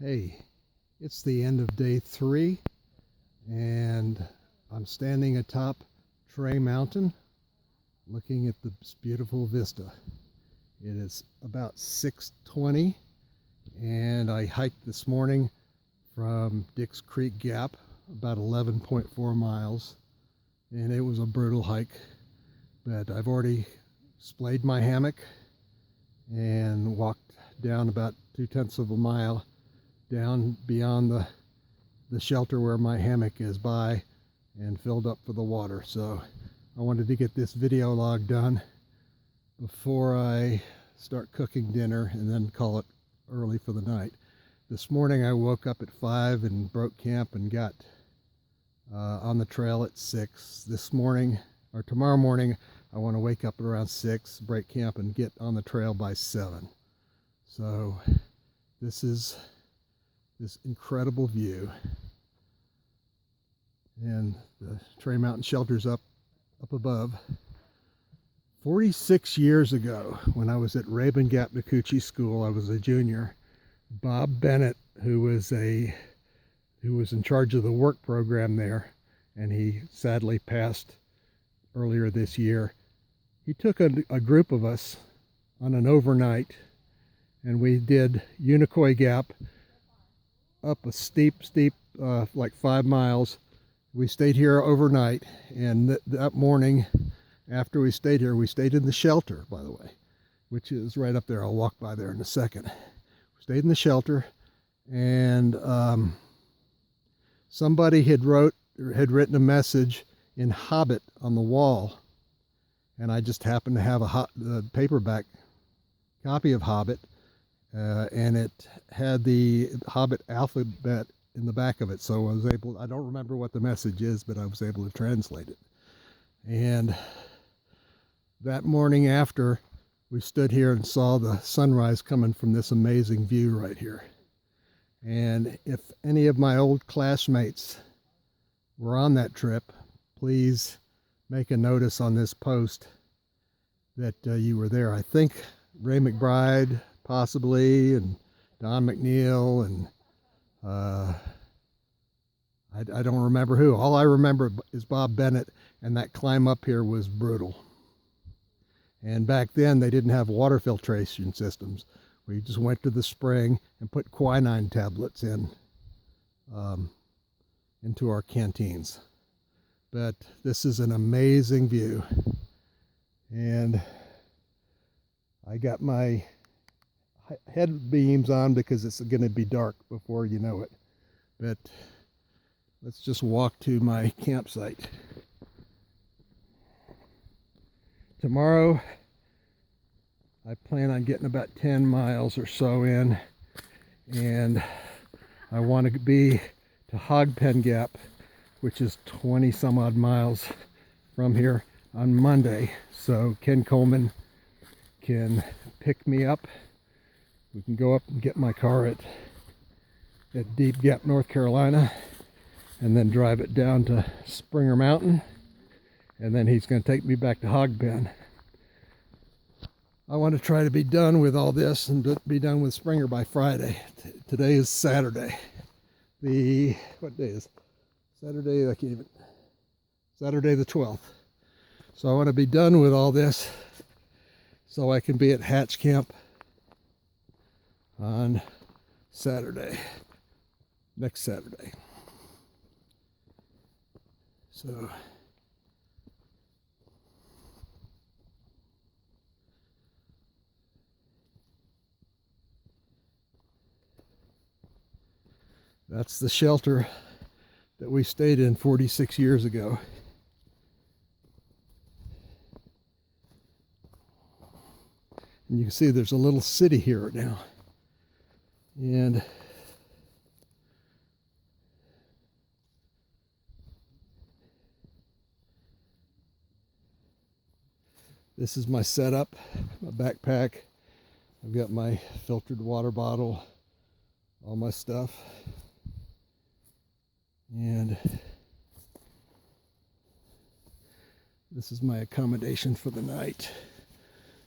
Hey, it's the end of day 3 and I'm standing atop Tray Mountain looking at this beautiful vista. It is about 6:20 and I hiked this morning from Dix Creek Gap about 11.4 miles, and it was a brutal hike, but I've already splayed my hammock and walked down about 2/10 of a mile down beyond the shelter where my hammock is by and filled up for the water. So I wanted to get this video log done before I start cooking dinner and then call it early for the night. This morning I woke up at 5 and broke camp and got on the trail at 6. This morning, or tomorrow morning, I want to wake up at around 6, break camp, and get on the trail by 7. So this is this incredible view, and the Tray Mountain shelter's up above. 46 years ago, when I was at Rabun Gap Nacoochee School, I was a junior. Bob Bennett, who was in charge of the work program there, and he sadly passed earlier this year. He took a group of us on an overnight, and we did Unicoi Gap up a steep like 5 miles. We stayed here overnight, and that morning after we stayed here, we stayed in the shelter, by the way, which is right up there. I'll walk by there in a second. We stayed in the shelter, and somebody had written a message in Hobbit on the wall, and I just happened to have a paperback copy of Hobbit, and it had the Hobbit alphabet in the back of it. So I don't remember what the message is, but I was able to translate it. And that morning after, we stood here and saw the sunrise coming from this amazing view right here. And if any of my old classmates were on that trip, please make a notice on this post that you were there. I think Ray McBride, possibly, and Don McNeil, and I don't remember who. All I remember is Bob Bennett, and that climb up here was brutal. And back then they didn't have water filtration systems. We just went to the spring and put quinine tablets in into our canteens. But this is an amazing view, and I got my head beams on because it's going to be dark before you know it. But let's just walk to my campsite. Tomorrow I plan on getting about 10 miles or so in, and I want to be to Hog Pen Gap, which is 20 some odd miles from here, on Monday, so Ken Coleman can pick me up. We can go up and get my car at Deep Gap, North Carolina, and then drive it down to Springer Mountain, and then he's going to take me back to Hog Pen. I want to try to be done with all this and be done with Springer by Friday. Today is Saturday. What day is Saturday? Saturday the 12th. So I want to be done with all this so I can be at Hatch Camp on Saturday, next Saturday. So that's the shelter that we stayed in 46 years ago. And you can see there's a little city here now. And this is my setup, my backpack. I've got my filtered water bottle, all my stuff. And this is my accommodation for the night.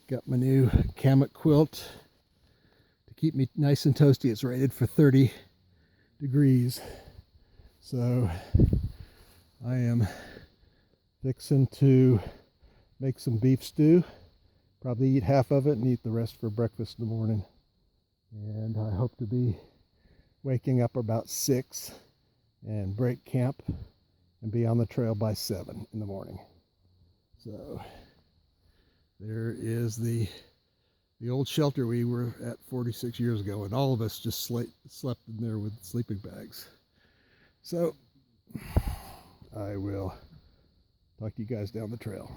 Got my new hammock quilt to keep me nice and toasty. It's rated for 30 degrees. So I am fixing to make some beef stew. Probably eat half of it and eat the rest for breakfast in the morning. And I hope to be waking up about 6 and break camp and be on the trail by 7 in the morning. So there is the old shelter we were at 46 years ago, and all of us just slept in there with sleeping bags. So I will talk to you guys down the trail.